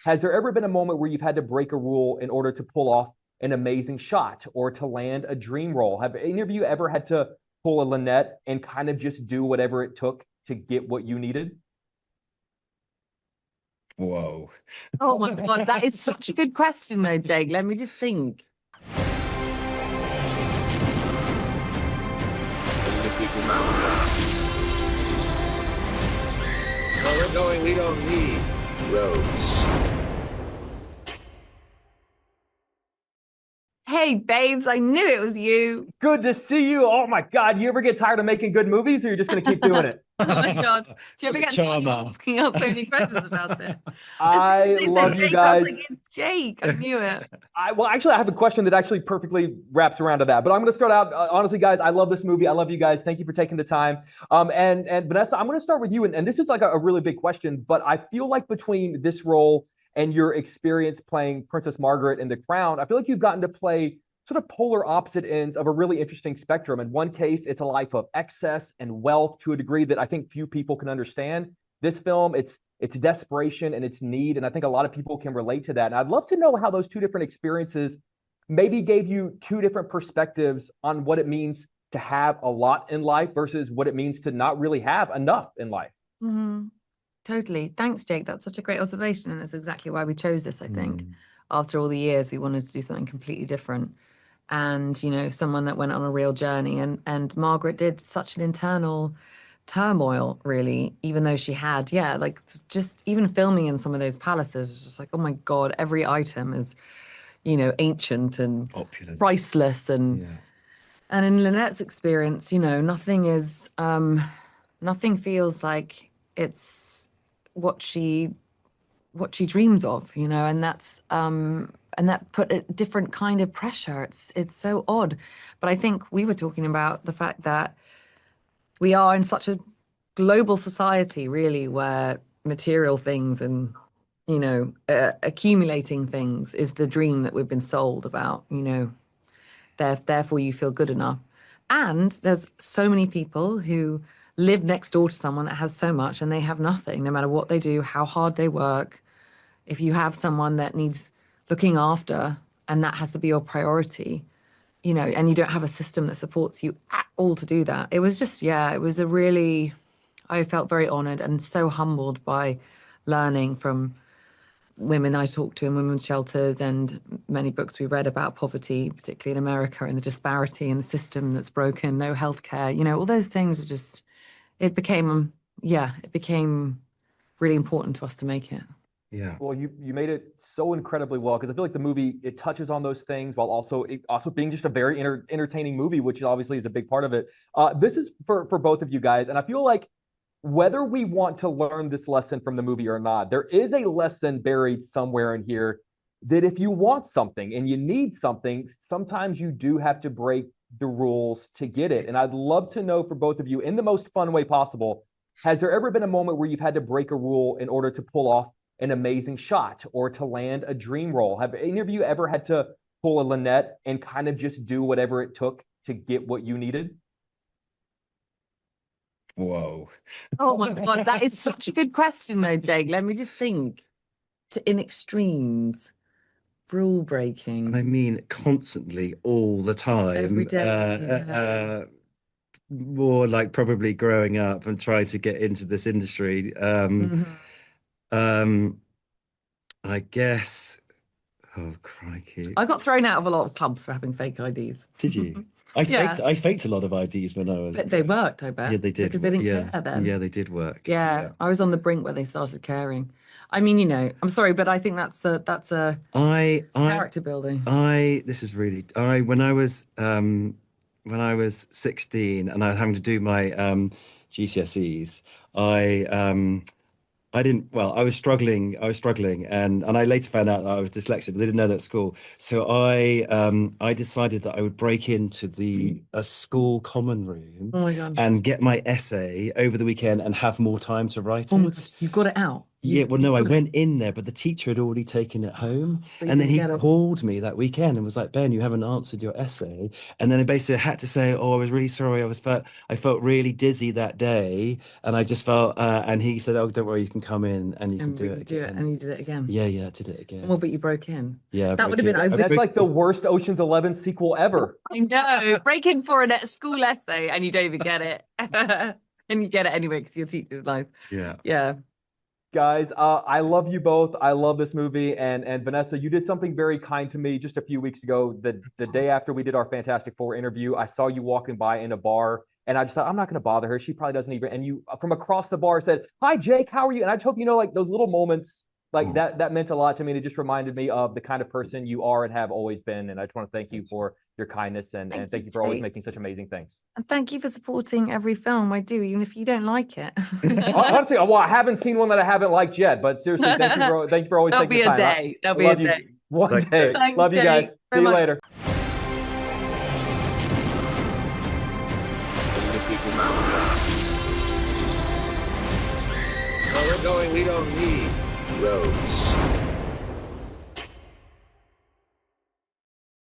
Has there ever been a moment where you've had to break a rule in order to pull off an amazing shot or to land a dream role? Have any of you ever had to pull a Lynette and kind of just do whatever it took to get what you needed? Whoa. Oh my God, that is such a good question though, Jake. Let me just think. Where we're going, we don't need roads. Hey, babes, I knew it was you. Good to see you. Oh my God. You ever get tired of making good movies or you're just going to keep doing it? Oh my God. Do you ever get Charmer. asking us so many questions about it? I As soon as they love said you Jake, I was guys. like, it's Jake. I knew it. Well, actually, I have a question that actually perfectly wraps around to that. But I'm going to start out. Honestly, guys, I love this movie. I love you guys. Thank you for taking the time. And Vanessa, I'm going to start with you. And this is like a really big question, but I feel like between this role and your experience playing Princess Margaret in The Crown, I feel like you've gotten to play sort of polar opposite ends of a really interesting spectrum. In one case, it's a life of excess and wealth to a degree that I think few people can understand. This film, it's desperation and it's need, and I think a lot of people can relate to that. And I'd love to know how those two different experiences maybe gave you two different perspectives on what it means to have a lot in life versus what it means to not really have enough in life. Mm-hmm. Totally. Thanks, Jake. That's such a great observation. And that's exactly why we chose this, I think. After all the years, we wanted to do something completely different. And, you know, someone that went on a real journey. And Margaret did such an internal turmoil, really, even though she had, like just even filming in some of those palaces, it's just like, oh my God, every item is, you know, ancient and Opulent. priceless. And in Lynette's experience, you know, nothing feels like it's what she dreams of, you know, and that put a different kind of pressure. It's so odd. But I think we were talking about the fact that we are in such a global society, really, where material things and, you know, accumulating things is the dream that we've been sold about, you know, therefore you feel good enough. And there's so many people who live next door to someone that has so much and they have nothing, no matter what they do, how hard they work. If you have someone that needs looking after and that has to be your priority, you know, and you don't have a system that supports you at all to do that. It was just, it was I felt very honored and so humbled by learning from women I talked to in women's shelters and many books we read about poverty, particularly in America, and the disparity in the system that's broken, no healthcare, you know, all those things are just, it became really important to us to make it. Yeah. Well, you made it so incredibly well because I feel like the movie, it touches on those things while also being just a very entertaining movie, which obviously is a big part of it. This is for both of you guys, and I feel like whether we want to learn this lesson from the movie or not, there is a lesson buried somewhere in here that if you want something and you need something, sometimes you do have to break the rules to get it. And I'd love to know for both of you, in the most fun way possible, has there ever been a moment where you've had to break a rule in order to pull off an amazing shot or to land a dream role? Have any of you ever had to pull a Lynette and kind of just do whatever it took to get what you needed? Whoa. Oh my God, that is such a good question though, Jake. Let me just think. In extremes, rule breaking. I mean, constantly, all the time. Every day. More like probably growing up and trying to get into this industry. I guess. Oh, crikey. I got thrown out of a lot of clubs for having fake IDs. Did you? Yeah. I faked a lot of IDs when I was. But they worked, I bet. Yeah, they did. Because they didn't care then. Yeah, they did work. Yeah, I was on the brink where they started caring. I mean, you know, I'm sorry, but I think that's a character building. This is really when I was 16 and I was having to do my GCSEs, I was struggling and I later found out that I was dyslexic, but they didn't know that at school. So I decided that I would break into a school common room Oh my God. and get my essay over the weekend and have more time to write Oh my it. God, you got it out. Yeah, well, no, I went in there, but the teacher had already taken it home. So you And then didn't he get it. called me that weekend and was like, Ben, you haven't answered your essay. And then I basically had to say, oh, I was really sorry. I felt really dizzy that day. And I just felt, and he said, oh, don't worry, you can come in and you can And do we it do it, again. and you did it again. Yeah, I did it again. Well, but you broke in. Yeah, That would have been. That's like the worst Ocean's 11 sequel ever. I know. Break in for a school essay and you don't even get it. And you get it anyway because your teacher's life. Yeah. Yeah. Guys, I love you both. I love this movie. And Vanessa, you did something very kind to me just a few weeks ago. The day after we did our Fantastic Four interview, I saw you walking by in a bar, and I just thought, I'm not going to bother her. She probably doesn't even. And you, from across the bar, said, "Hi, Jake. How are you?" And I just hope you know, like those little moments, like that meant a lot to me. And it just reminded me of the kind of person you are and have always been. And I just want to thank you for your kindness and thank you for always Jake. making such amazing things. And thank you for supporting every film I do, even if you don't like it. Honestly, well, I haven't seen one that I haven't liked yet, but seriously, thank you for always There'll taking be the a time. day. There'll I be a love you. day. One Thanks, day. Jake. Thanks, Love you guys. Jake, See very you much. later. Where we're going, we don't need roads.